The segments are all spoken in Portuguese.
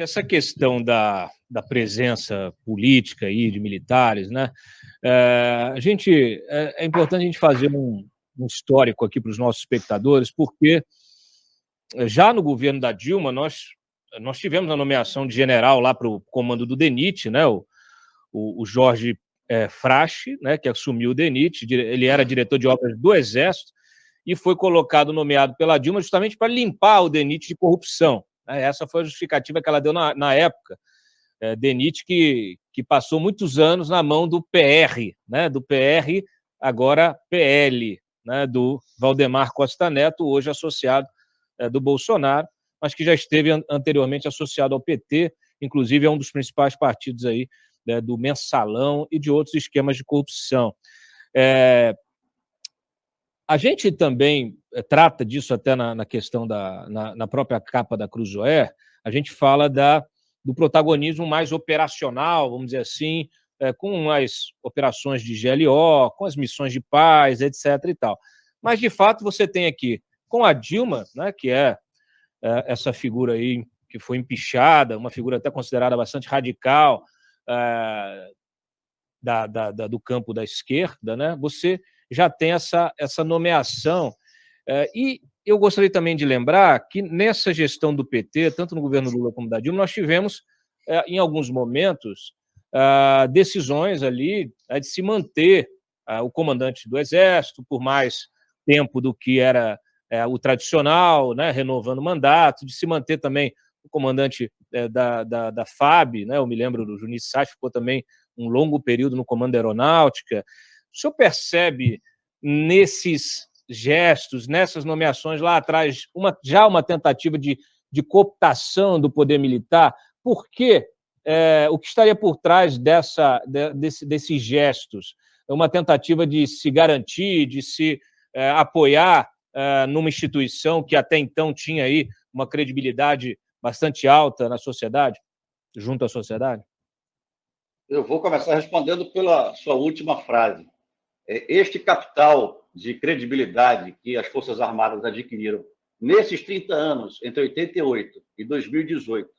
essa questão da presença política aí de militares, né? É importante a gente fazer um histórico aqui para os nossos espectadores, porque já no governo da Dilma nós tivemos a nomeação de general lá para o comando do DENIT, né? O Jorge Frache, né? Que assumiu o DENIT, ele era diretor de obras do Exército e foi nomeado pela Dilma justamente para limpar o DENIT de corrupção. Essa foi a justificativa que ela deu na época. DENIT que passou muitos anos na mão do PR, né? Do PR, agora PL, né? Do Valdemar Costa Neto, hoje associado do Bolsonaro, mas que já esteve anteriormente associado ao PT, inclusive é um dos principais partidos aí, né, do Mensalão e de outros esquemas de corrupção. A gente também trata disso até na questão na própria capa da Cruzoé, a gente fala do protagonismo mais operacional, vamos dizer assim, com as operações de GLO, com as missões de paz, etc. e tal. Mas, de fato, você tem aqui, com a Dilma, né, que é essa figura aí que foi empichada, uma figura até considerada bastante radical do campo da esquerda, né, você já tem essa nomeação. E eu gostaria também de lembrar que nessa gestão do PT, tanto no governo Lula como da Dilma, nós tivemos, em alguns momentos, decisões ali de se manter o comandante do Exército por mais tempo do que era o tradicional, né, renovando o mandato, de se manter também o comandante da FAB, né, eu me lembro do Junice Sá, ficou também um longo período no comando da aeronáutica. O senhor percebe nesses gestos, nessas nomeações lá atrás, já uma tentativa de cooptação do poder militar? Por quê? O que estaria por trás desses gestos? É uma tentativa de se garantir, de se apoiar numa instituição que até então tinha aí uma credibilidade bastante alta na sociedade, junto à sociedade? Eu vou começar respondendo pela sua última frase. Este capital de credibilidade que as Forças Armadas adquiriram nesses 30 anos, entre 88 e 2018,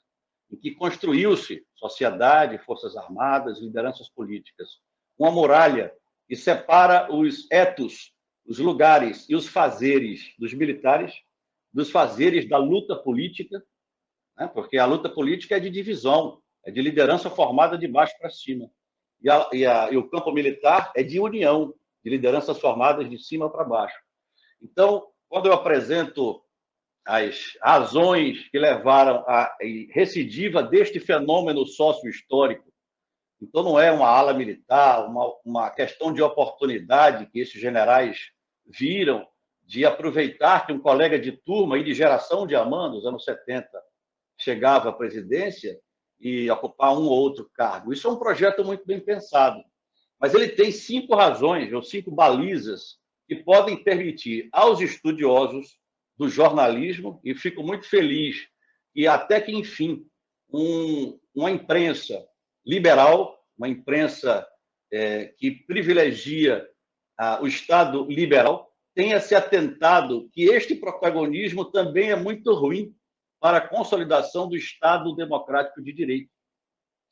em que construiu-se sociedade, Forças Armadas, lideranças políticas, uma muralha que separa os etos, os lugares e os fazeres dos militares, dos fazeres da luta política, né? Porque a luta política é de divisão, é de liderança formada de baixo para cima. E o campo militar é de união, de lideranças formadas de cima para baixo. Então, quando eu apresento as razões que levaram à recidiva deste fenômeno sócio-histórico, então não é uma ala militar, uma questão de oportunidade que esses generais viram de aproveitar que um colega de turma e de geração de Amã, nos anos 70, chegava à presidência e ocupar um ou outro cargo. Isso é um projeto muito bem pensado. Mas ele tem 5 razões, ou 5 balizas, que podem permitir aos estudiosos do jornalismo, e fico muito feliz que, até que, enfim, uma imprensa liberal, uma imprensa que privilegia o Estado liberal, tenha se atentado que este protagonismo também é muito ruim para a consolidação do Estado democrático de direito.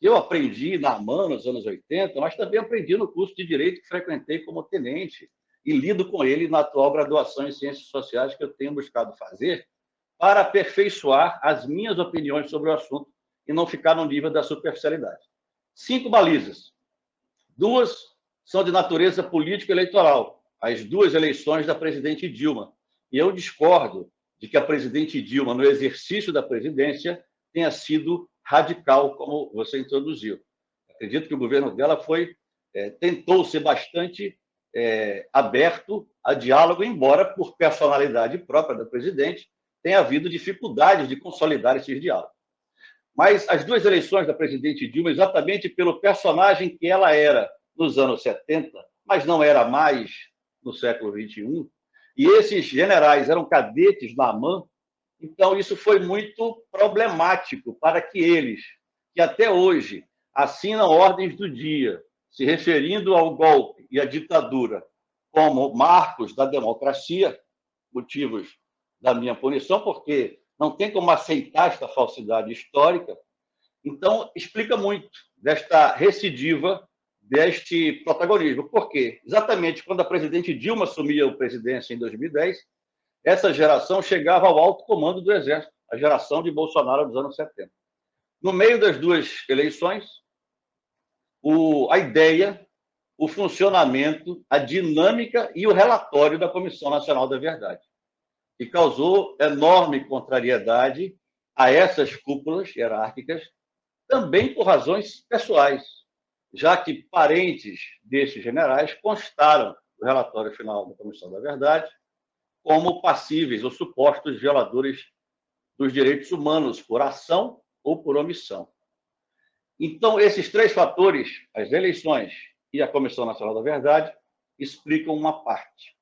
Eu aprendi na AMAN nos anos 80, mas também aprendi no curso de Direito que frequentei como tenente e lido com ele na atual graduação em Ciências Sociais que eu tenho buscado fazer para aperfeiçoar as minhas opiniões sobre o assunto e não ficar no nível da superficialidade. 5 balizas. 2 são de natureza político-eleitoral, as 2 eleições da presidente Dilma. E eu discordo de que a presidente Dilma, no exercício da presidência, tenha sido radical, como você introduziu. Acredito que o governo dela tentou ser bastante aberto a diálogo, embora, por personalidade própria da presidente, tenha havido dificuldades de consolidar esses diálogos. Mas as 2 eleições da presidente Dilma, exatamente pelo personagem que ela era nos anos 70, mas não era mais no século XXI, e esses generais eram cadetes na AMAN, então isso foi muito problemático para que eles, que até hoje assinam ordens do dia, se referindo ao golpe e à ditadura como marcos da democracia, motivos da minha punição, porque não tem como aceitar esta falsidade histórica, Então, explica muito desta recidiva, deste protagonismo. Por quê? Exatamente quando a presidente Dilma assumia a presidência em 2010, essa geração chegava ao alto comando do Exército, a geração de Bolsonaro dos anos 70. No meio das duas eleições, a ideia, o funcionamento, a dinâmica e o relatório da Comissão Nacional da Verdade, que causou enorme contrariedade a essas cúpulas hierárquicas, também por razões pessoais, já que parentes desses generais constaram no relatório final da Comissão da Verdade como passíveis ou supostos violadores dos direitos humanos por ação ou por omissão. Então, esses três fatores, as eleições e a Comissão Nacional da Verdade, explicam uma parte.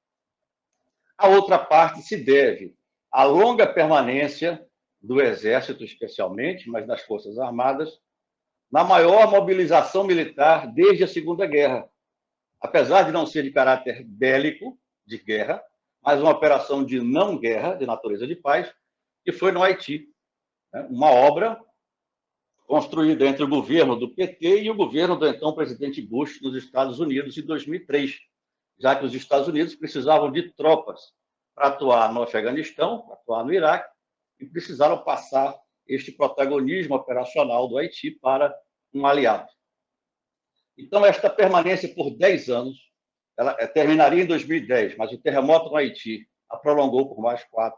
A outra parte se deve à longa permanência do Exército, especialmente, mas das Forças Armadas, na maior mobilização militar desde a Segunda Guerra. Apesar de não ser de caráter bélico, de guerra, mas uma operação de não-guerra, de natureza de paz, que foi no Haiti. Uma obra construída entre o governo do PT e o governo do então presidente Bush nos Estados Unidos em 2003, já que os Estados Unidos precisavam de tropas para atuar no Afeganistão, para atuar no Iraque, e precisaram passar este protagonismo operacional do Haiti para um aliado. Então, esta permanência por 10 anos, ela terminaria em 2010, mas o terremoto no Haiti a prolongou por mais 4.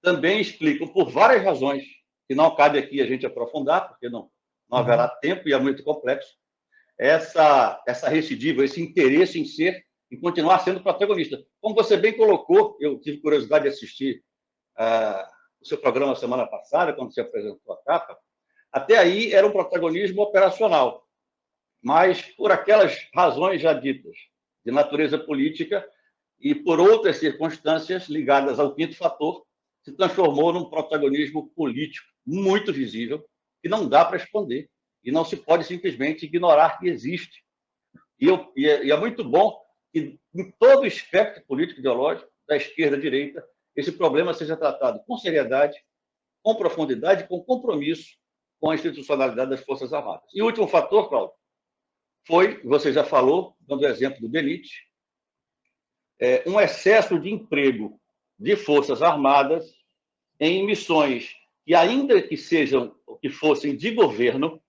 Também explicam, por várias razões, que não cabe aqui a gente aprofundar, porque não haverá tempo e é muito complexo, essa recidiva, esse interesse em continuar sendo protagonista. Como você bem colocou, eu tive curiosidade de assistir o seu programa semana passada, quando você apresentou a capa, até aí era um protagonismo operacional, mas por aquelas razões já ditas, de natureza política e por outras circunstâncias ligadas ao quinto fator, se transformou num protagonismo político muito visível, que não dá para esconder, e não se pode simplesmente ignorar que existe. E é muito bom que, em todo o espectro político ideológico, da esquerda à direita, esse problema seja tratado com seriedade, com profundidade, com compromisso com a institucionalidade das Forças Armadas. E o último fator, Cláudio, foi, você já falou, dando o exemplo do DENIT, um excesso de emprego de Forças Armadas em missões que, ainda que sejam ou que fossem de governo,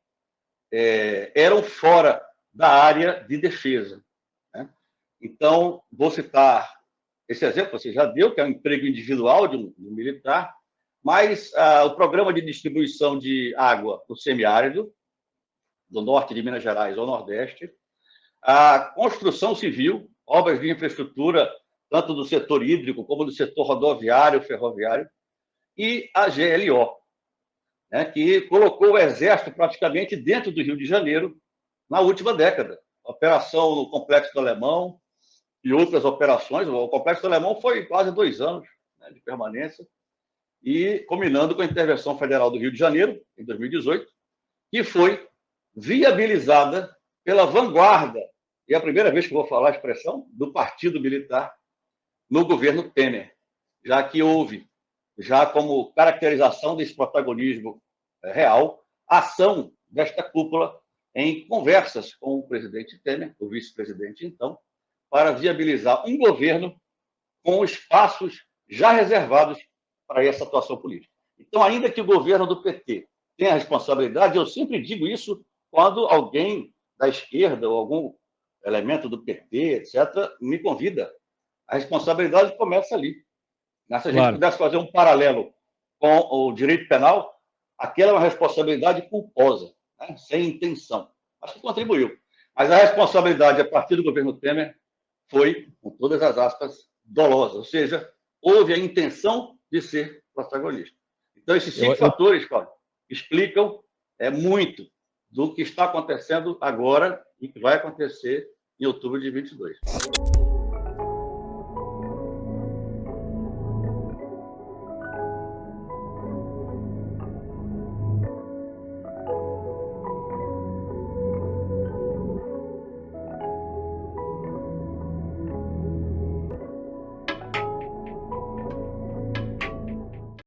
eram fora da área de defesa. Né? Então, vou citar esse exemplo, você já deu, que é um emprego individual de um militar, mas o programa de distribuição de água no semiárido, do norte de Minas Gerais ao Nordeste, a construção civil, obras de infraestrutura, tanto do setor hídrico como do setor rodoviário, ferroviário, e a GLO, né, que colocou o Exército praticamente dentro do Rio de Janeiro na última década. Operação no Complexo do Alemão e outras operações. O Complexo do Alemão foi quase 2 anos, né, de permanência, e combinando com a intervenção federal do Rio de Janeiro, em 2018, que foi viabilizada pela vanguarda, e é a primeira vez que vou falar a expressão, do Partido Militar no governo Temer, já que houve, já como caracterização desse protagonismo real, ação desta cúpula em conversas com o presidente Temer, o vice-presidente então, para viabilizar um governo com espaços já reservados para essa atuação política. Então, ainda que o governo do PT tenha responsabilidade, eu sempre digo isso quando alguém da esquerda ou algum elemento do PT, etc., me convida. A responsabilidade começa ali. Se a gente pudesse fazer um paralelo com o direito penal, aquela é uma responsabilidade culposa, né? Sem intenção. Acho que contribuiu. Mas a responsabilidade a partir do governo Temer foi, com todas as aspas, dolosa. Ou seja, houve a intenção de ser protagonista. Então, esses 5 fatores, Cláudio, explicam muito do que está acontecendo agora e que vai acontecer em outubro de 22.